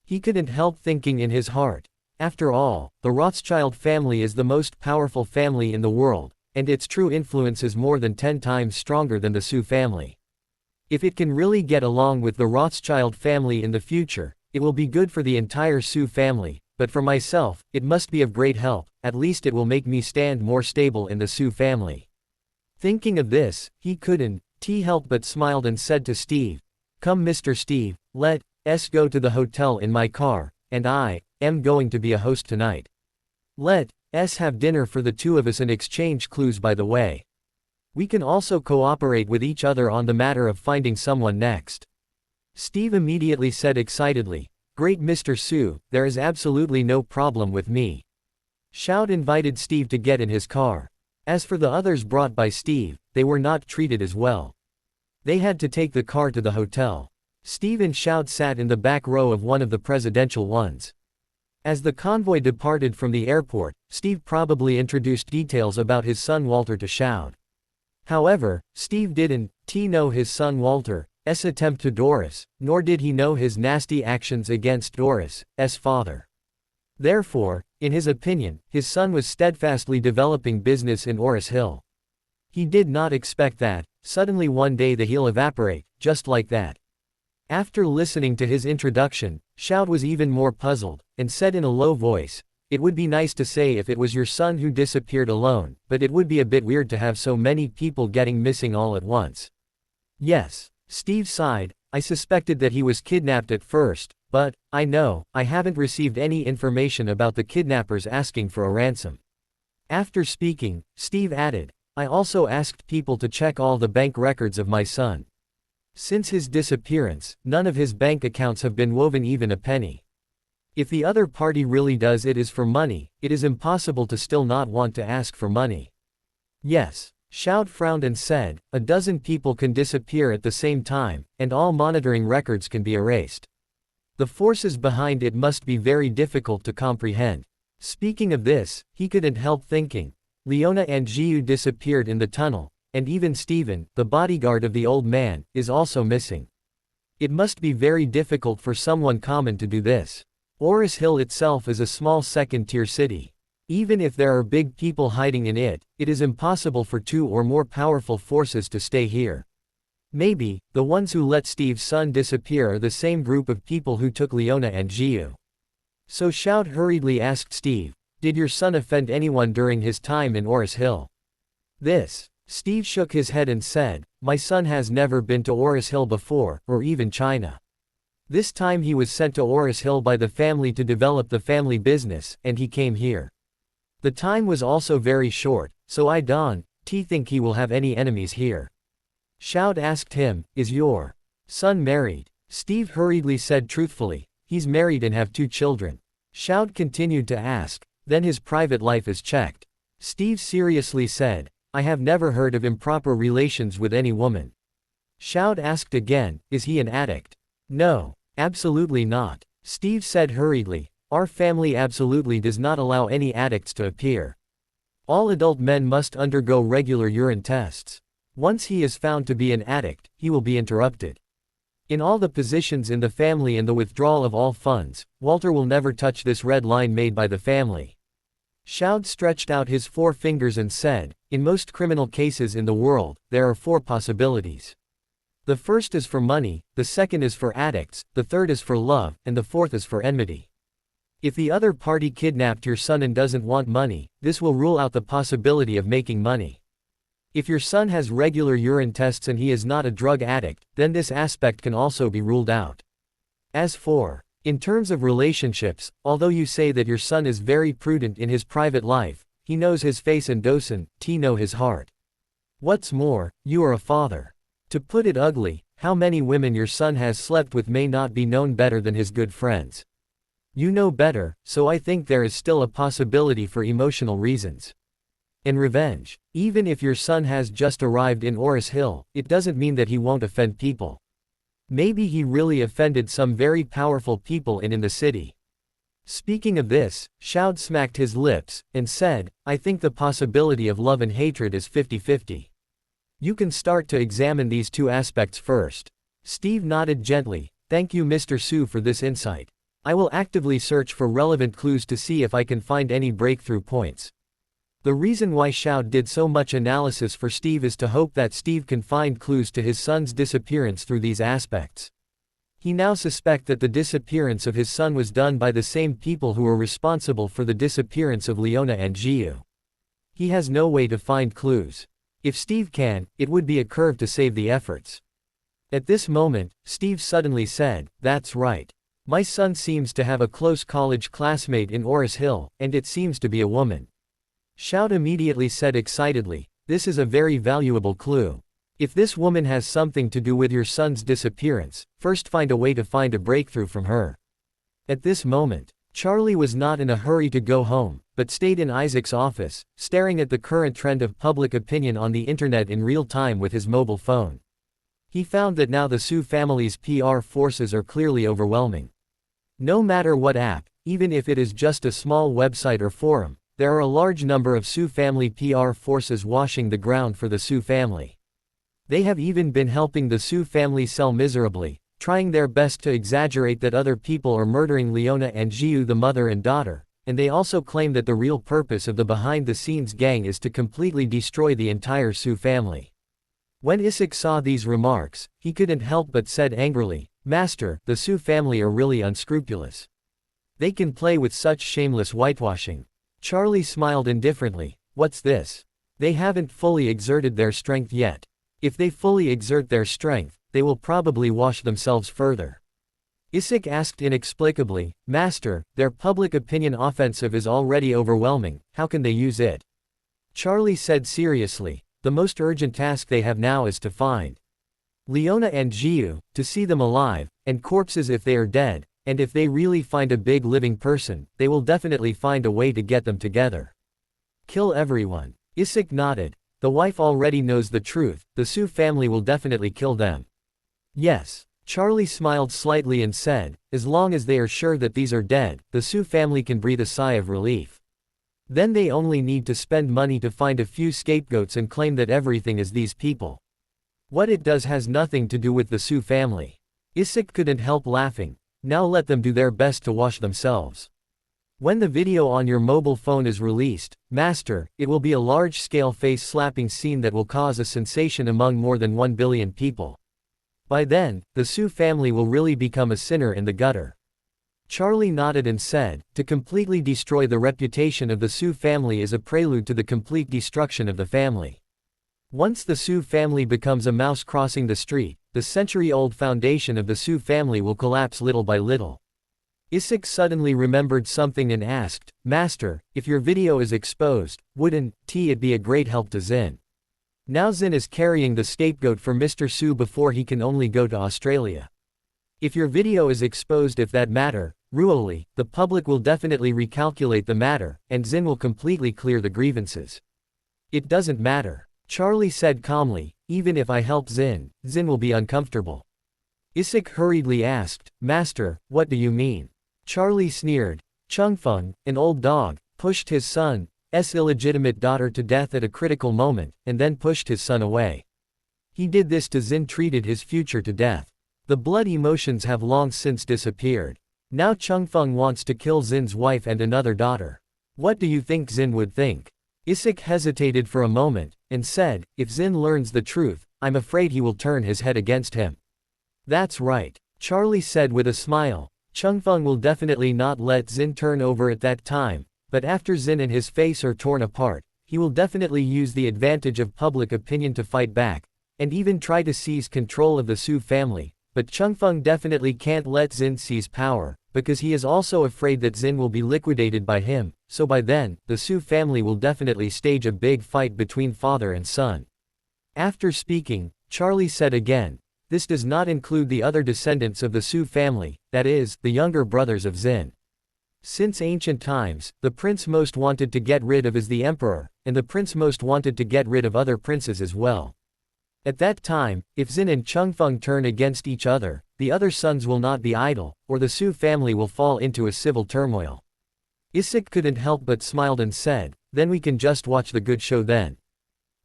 Speaker 2: He couldn't help thinking in his heart, after all, the Rothschild family is the most powerful family in the world, and its true influence is more than 10 times stronger than the Su family. If it can really get along with the Rothschild family in the future, it will be good for the entire Su family, but for myself, it must be of great help, at least it will make me stand more stable in the Su family." Thinking of this, he couldn't help but smiled and said to Steve, "Come Mr. Steve, let's go to the hotel in my car, and I am going to be a host tonight. Let's have dinner for the two of us and exchange clues by the way. We can also cooperate with each other on the matter of finding someone next." Steve immediately said excitedly, Great Mr. Su, there is absolutely no problem with me. Shout invited Steve to get in his car. As for the others brought by Steve, they were not treated as well. They had to take the car to the hotel. Steve and Shout sat in the back row of one of the presidential ones. As the convoy departed from the airport, Steve probably introduced details about his son Walter to Shout. However, Steve didn't know his son Walter's attempt to Orus, nor did he know his nasty actions against Orus' father. Therefore, in his opinion, his son was steadfastly developing business in Orus Hill. He did not expect that, suddenly one day he'll evaporate, just like that. After listening to his introduction, Shout was even more puzzled, and said in a low voice, "It would be nice to say if it was your son who disappeared alone, but it would be a bit weird to have so many people getting missing all at once." Yes, Steve sighed, "I suspected that he was kidnapped at first, but I haven't received any information about the kidnappers asking for a ransom." After speaking, Steve added, "I also asked people to check all the bank records of my son. Since his disappearance, none of his bank accounts have been woven even a penny. If the other party really does it is for money, it is impossible to still not want to ask for money." Yes, Shout frowned and said, "A dozen people can disappear at the same time, and all monitoring records can be erased. The forces behind it must be very difficult to comprehend." Speaking of this, he couldn't help thinking, Liona and Zhiyu disappeared in the tunnel, and even Steven, the bodyguard of the old man, is also missing. It must be very difficult for someone common to do this. Orus Hill itself is a small second-tier city. Even if there are big people hiding in it, it is impossible for two or more powerful forces to stay here. Maybe, the ones who let Steve's son disappear are the same group of people who took Liona and Zhiyu. So Shout hurriedly asked Steve, "Did your son offend anyone during his time in Orus Hill?" Steve shook his head and said, "My son has never been to Orus Hill before, or even China. This time he was sent to Orus Hill by the family to develop the family business, and he came here. The time was also very short, so I don't think he will have any enemies here." Shout asked him, "Is your son married?" Steve hurriedly said truthfully, "He's married and have 2 children." Shout continued to ask, "Then his private life is checked?" Steve seriously said, "I have never heard of improper relations with any woman." Shout asked again, "Is he an addict?" "No, absolutely not." Steve said hurriedly, "Our family absolutely does not allow any addicts to appear. All adult men must undergo regular urine tests. Once he is found to be an addict, he will be interrupted. In all the positions in the family and the withdrawal of all funds, Walter will never touch this red line made by the family." Shout stretched out his 4 fingers and said, "In most criminal cases in the world, there are 4 possibilities. The first is for money, the second is for addicts, the third is for love, and the fourth is for enmity. If the other party kidnapped your son and doesn't want money, this will rule out the possibility of making money. If your son has regular urine tests and he is not a drug addict, then this aspect can also be ruled out. As for, in terms of relationships, although you say that your son is very prudent in his private life, he knows his face and doesn't know his heart. What's more, you are a father. To put it ugly, how many women your son has slept with may not be known better than his good friends. You know better, so I think there is still a possibility for emotional reasons. And revenge. Even if your son has just arrived in Orus Hill, it doesn't mean that he won't offend people. Maybe he really offended some very powerful people in the city." Speaking of this, Shout smacked his lips, and said, "I think the possibility of love and hatred is 50-50. You can start to examine these 2 aspects first." Steve nodded gently, "Thank you Mr. Su for this insight. I will actively search for relevant clues to see if I can find any breakthrough points." The reason why Shout did so much analysis for Steve is to hope that Steve can find clues to his son's disappearance through these aspects. He now suspects that the disappearance of his son was done by the same people who were responsible for the disappearance of Liona and Zhiyu. He has no way to find clues. If Steve can, it would be a curve to save the efforts. At this moment, Steve suddenly said, "That's right. My son seems to have a close college classmate in Orus Hill, and it seems to be a woman." Shout immediately said excitedly, "This is a very valuable clue. If this woman has something to do with your son's disappearance, first find a way to find a breakthrough from her." At this moment, Charlie was not in a hurry to go home, but stayed in Isaac's office, staring at the current trend of public opinion on the internet in real time with his mobile phone. He found that now the Su family's PR forces are clearly overwhelming. No matter what app, even if it is just a small website or forum, there are a large number of Su family PR forces washing the ground for the Su family. They have even been helping the Su family sell miserably, trying their best to exaggerate that other people are murdering Liona and Zhiyu, the mother and daughter, and they also claim that the real purpose of the behind-the-scenes gang is to completely destroy the entire Su family. When Isaac saw these remarks, he couldn't help but said angrily, "Master, the Su family are really unscrupulous. They can play with such shameless whitewashing." Charlie smiled indifferently. "What's this? They haven't fully exerted their strength yet. If they fully exert their strength, they will probably wash themselves further." Isaac asked inexplicably, "Master, their public opinion offensive is already overwhelming, how can they use it?" Charlie said seriously, "The most urgent task they have now is to find Liona and Zhiyu, to see them alive, and corpses if they are dead, and if they really find a big living person, they will definitely find a way to get them together. Kill everyone." Isaac nodded. "The wife already knows the truth, the Su family will definitely kill them." "Yes." Charlie smiled slightly and said, "As long as they are sure that these are dead, the Su family can breathe a sigh of relief. Then they only need to spend money to find a few scapegoats and claim that everything is these people. What it does has nothing to do with the Su family." Isaac couldn't help laughing. "Now let them do their best to wash themselves. When the video on your mobile phone is released, Master, it will be a large-scale face-slapping scene that will cause a sensation among more than 1 billion people. By then, the Su family will really become a sinner in the gutter." Charlie nodded and said, "To completely destroy the reputation of the Su family is a prelude to the complete destruction of the family. Once the Su family becomes a mouse crossing the street, the century-old foundation of the Su family will collapse little by little." Isaac suddenly remembered something and asked, "Master, if your video is exposed, wouldn't it be a great help to Zin? Now Zin is carrying the scapegoat for Mr. Su before he can only go to Australia. If your video is exposed, if that matter, Ruoli, the public will definitely recalculate the matter, and Zin will completely clear the grievances." "It doesn't matter," Charlie said calmly, "even if I help Zin, Zin will be uncomfortable." Isaac hurriedly asked, "Master, what do you mean?" Charlie sneered. Chengfeng, an old dog, pushed his son's illegitimate daughter to death at a critical moment, and then pushed his son away. He did this to Zin, treated his future to death. The blood emotions have long since disappeared. Now Chengfeng wants to kill Zin's wife and another daughter. What do you think Zin would think? Isaac hesitated for a moment, and said, "If Zin learns the truth, I'm afraid he will turn his head against him." "That's right," Charlie said with a smile. "Chengfeng will definitely not let Zin turn over at that time, but after Zin and his face are torn apart, he will definitely use the advantage of public opinion to fight back, and even try to seize control of the Su family. But Chengfeng definitely can't let Zin seize power, because he is also afraid that Zin will be liquidated by him, so by then, the Su family will definitely stage a big fight between father and son." After speaking, Charlie said again, "This does not include the other descendants of the Su family, that is, the younger brothers of Zin. Since ancient times, the prince most wanted to get rid of is the emperor, and the prince most wanted to get rid of other princes as well. At that time, if Zin and Chengfeng turn against each other, the other sons will not be idle, or the Su family will fall into a civil turmoil." Isaac couldn't help but smiled and said, "Then we can just watch the good show then."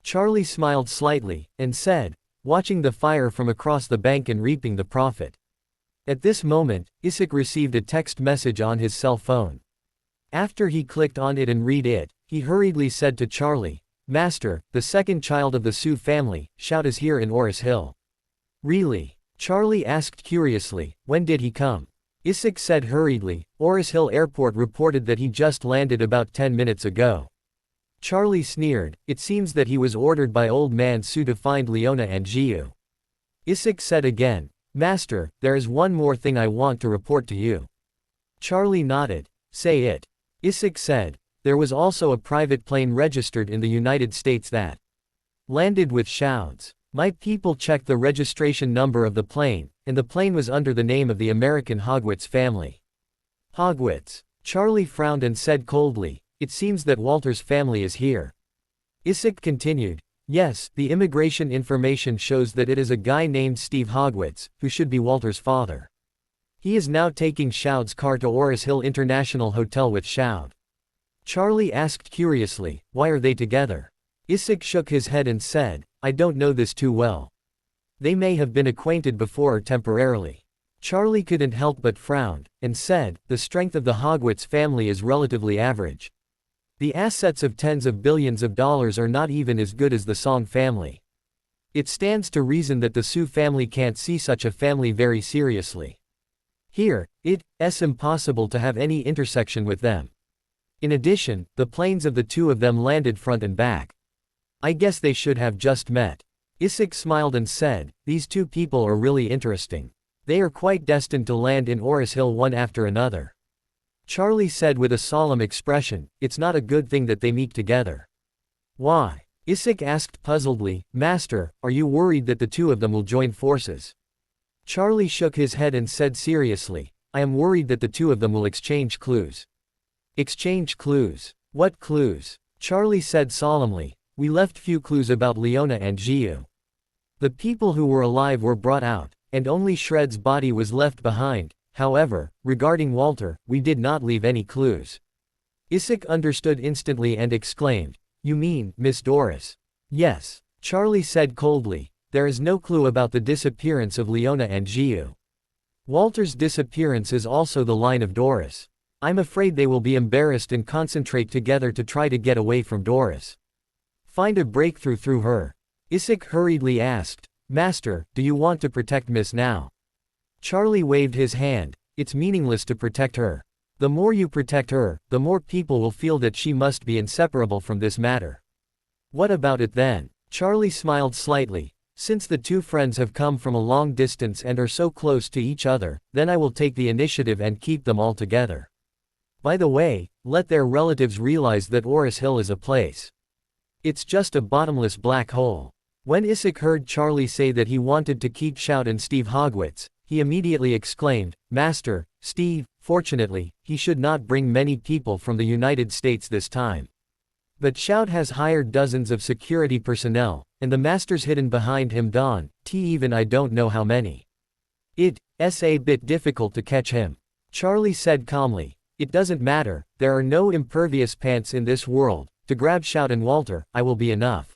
Speaker 2: Charlie smiled slightly, and said, "Watching the fire from across the bank and reaping the profit." At this moment, Isaac received a text message on his cell phone. After he clicked on it and read it, he hurriedly said to Charlie, "Master, the second child of the Su family, Shout is here in Orus Hill." "Really?" Charlie asked curiously, "When did he come?" Isaac said hurriedly, "Orus Hill Airport reported that he just landed about 10 minutes ago." Charlie sneered, "It seems that he was ordered by Old Man Su to find Liona and Zhiyu." Isaac said again, "Master, there is one more thing I want to report to you." Charlie nodded. "Say it." Isaac said, "There was also a private plane registered in the United States that landed with shouts. My people checked the registration number of the plane, and the plane was under the name of the American Hogwarts family. Hogwarts. Charlie frowned and said coldly, "It seems that Walter's family is here." Isaac continued, "Yes, the immigration information shows that it is a guy named Steve Hogwarts, who should be Walter's father. He is now taking Shoud's car to Orus Hill International Hotel with Shoud." Charlie asked curiously, "Why are they together?" Isaac shook his head and said, "I don't know this too well. They may have been acquainted before or temporarily." Charlie couldn't help but frown, and said, "The strength of the Hogwarts family is relatively average. The assets of tens of billions of dollars are not even as good as the Song family. It stands to reason that the Su family can't see such a family very seriously. Here, it's impossible to have any intersection with them. In addition, the planes of the two of them landed front and back. I guess they should have just met." Isaac smiled and said, "These two people are really interesting. They are quite destined to land in Orus Hill one after another." Charlie said with a solemn expression, "It's not a good thing that they meet together." "Why?" Isaac asked puzzledly, "Master, are you worried that the two of them will join forces?" Charlie shook his head and said seriously, "I am worried that the two of them will exchange clues." "Exchange clues? What clues?" Charlie said solemnly, "We left few clues about Liona and Zhiyu. The people who were alive were brought out, and only Shred's body was left behind. However, regarding Walter, we did not leave any clues." Isaac understood instantly and exclaimed, "You mean, Miss Doris?" "Yes," Charlie said coldly, "there is no clue about the disappearance of Liona and Zhiyu. Walter's disappearance is also the line of Doris. I'm afraid they will be embarrassed and concentrate together to try to get away from Doris. Find a breakthrough through her." Isaac hurriedly asked, "Master, do you want to protect Miss now?" Charlie waved his hand, "It's meaningless to protect her. The more you protect her, the more people will feel that she must be inseparable from this matter." "What about it then?" Charlie smiled slightly, "Since the two friends have come from a long distance and are so close to each other, then I will take the initiative and keep them all together. By the way, let their relatives realize that Orus Hill is a place. It's just a bottomless black hole." When Isaac heard Charlie say that he wanted to keep Shoud and Steve Hogwarts, he immediately exclaimed, "Master, Steve, fortunately, he should not bring many people from the United States this time. But Shoud has hired dozens of security personnel, and the master's hidden behind him even I don't know how many. It's a bit difficult to catch him." Charlie said calmly, "It doesn't matter, there are no impervious pants in this world, to grab Shoud and Walter, I will be enough."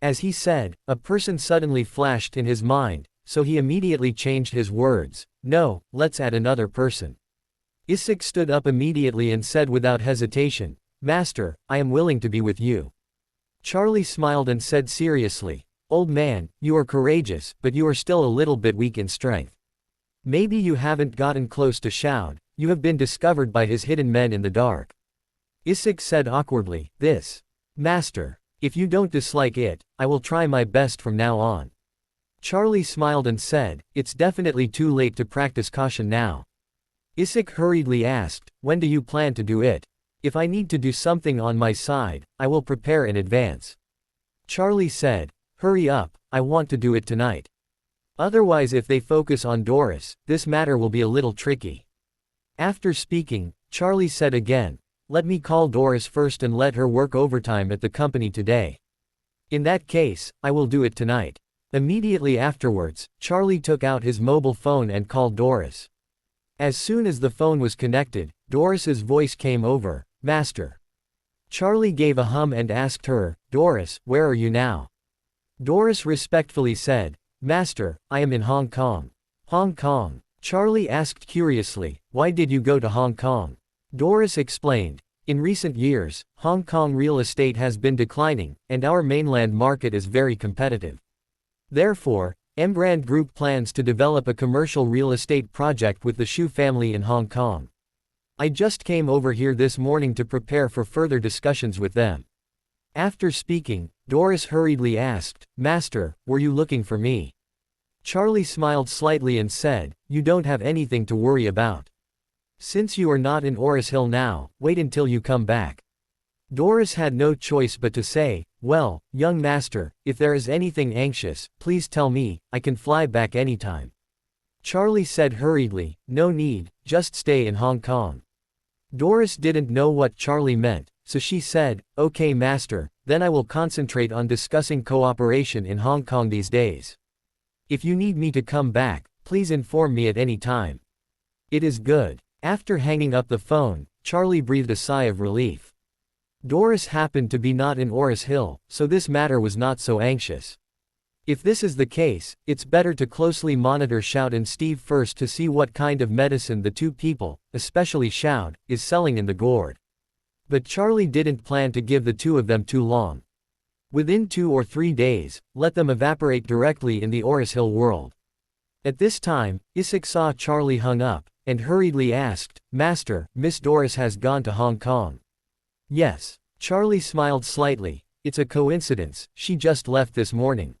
Speaker 2: As he said, a person suddenly flashed in his mind, so he immediately changed his words, "No, let's add another person." Isaac stood up immediately and said without hesitation, "Master, I am willing to be with you." Charlie smiled and said seriously, "Old man, you are courageous, but you are still a little bit weak in strength. Maybe you haven't gotten close to Shoud, you have been discovered by his hidden men in the dark." Isaac said awkwardly, Master, if you don't dislike it, I will try my best from now on." Charlie smiled and said, "It's definitely too late to practice caution now." Isaac hurriedly asked, "When do you plan to do it? If I need to do something on my side, I will prepare in advance." Charlie said, "Hurry up, I want to do it tonight. Otherwise if they focus on Doris, this matter will be a little tricky." After speaking, Charlie said again, "Let me call Doris first and let her work overtime at the company today. In that case, I will do it tonight." Immediately afterwards, Charlie took out his mobile phone and called Doris. As soon as the phone was connected, Doris's voice came over, "Master." Charlie gave a hum and asked her, "Doris, where are you now?" Doris respectfully said, "Master, I am in Hong Kong." "Hong Kong?" Charlie asked curiously, "Why did you go to Hong Kong?" Doris explained, "In recent years, Hong Kong real estate has been declining, and our mainland market is very competitive. Therefore, Embrand Group plans to develop a commercial real estate project with the Shu family in Hong Kong. I just came over here this morning to prepare for further discussions with them." After speaking, Doris hurriedly asked, "Master, were you looking for me?" Charlie smiled slightly and said, "You don't have anything to worry about. Since you are not in Orus Hill now, wait until you come back." Doris had no choice but to say, "Well, young master, if there is anything anxious, please tell me, I can fly back anytime." Charlie said hurriedly, no need, just stay in Hong Kong. Doris didn't know what Charlie meant, so she said, okay master, then I will concentrate on discussing cooperation in Hong Kong these days. If you need me to come back, please inform me at any time. It is good. After hanging up the phone, Charlie breathed a sigh of relief. Doris happened to be not in Orus Hill, so this matter was not so anxious. If this is the case, it's better to closely monitor Shout and Steve first to see what kind of medicine the two people, especially Shout, is selling in the gourd. But Charlie didn't plan to give the two of them too long. Within 2 or 3 days, let them evaporate directly in the Orus Hill world. At this time, Isaac saw Charlie hung up, and hurriedly asked, Master, Miss Doris has gone to Hong Kong. Yes. Charlie smiled slightly, it's a coincidence, she just left this morning.